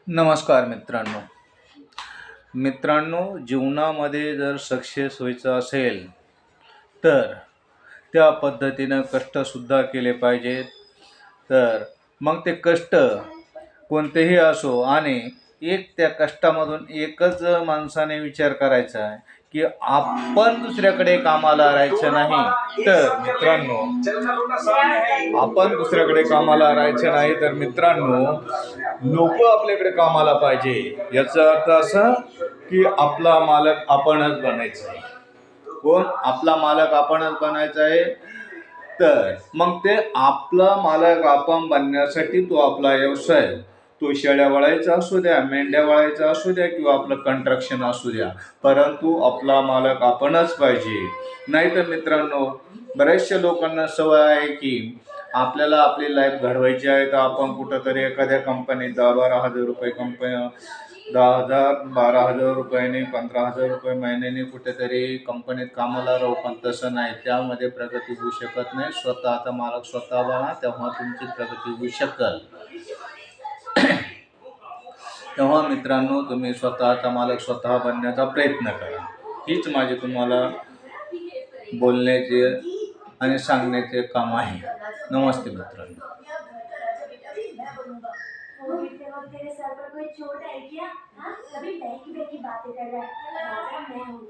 नमस्कार मित्रांनो. जीवनामध्ये जर सक्सेस व्हायचं असेल तर त्या पद्धतीनं कष्टसुद्धा केले पाहिजेत. तर मग ते कष्ट कोणतेही असो आणि त्या कष्टामधून एकच माणसाने विचार करायचा आहे की आपण दुसऱ्याकडे कामाला राहायचं नाही. तर मित्रांनो, आपण दुसऱ्याकडे कामाला राहायचं नाही तर मित्रांनो, लोक आपल्याकडे कामाला पाहिजे. याचा अर्थ असा की आपला मालक आपणच बनायचं आहे. कोण? आपला मालक आपणच बनायचा आहे. तर मग ते आपला मालक आपण बनण्यासाठी तो आपला व्यवसाय, तो शेळ्या वळायचा असू द्या, मेंढ्या वळायचा असू द्या किंवा आपलं कंस्ट्रक्शन असू द्या, परंतु आपला मालक आपणच पाहिजे. नाहीतर मित्रांनो, बऱ्याचशा लोकांना सवय आहे की आपल्याला आपली लाईफ घडवायची आहे तर आपण कुठंतरी एखाद्या कंपनीत 10-12 हजार रुपये 10,000 12,000 रुपयाने 15,000 रुपये महिन्याने कुठेतरी कंपनीत कामाला राहू. पण तसं नाही, त्यामध्ये प्रगती होऊ शकत नाही. स्वतःचा मालक स्वतः बना, तेव्हा तुमची प्रगती होऊ शकल. तेव्हा मित्रांनो, तुम्ही स्वतःचा मालक स्वतः बनण्याचा प्रयत्न करा. हीच माझे तुम्हाला बोलण्याचे आणि सांगण्याचे काम आहे. नमस्ते मित्रांनो. तेरे सर पर कोई चोट है क्या? हाँ, कभी बहकी बहकी बातें कर रहा है। राजा मैं हूँ।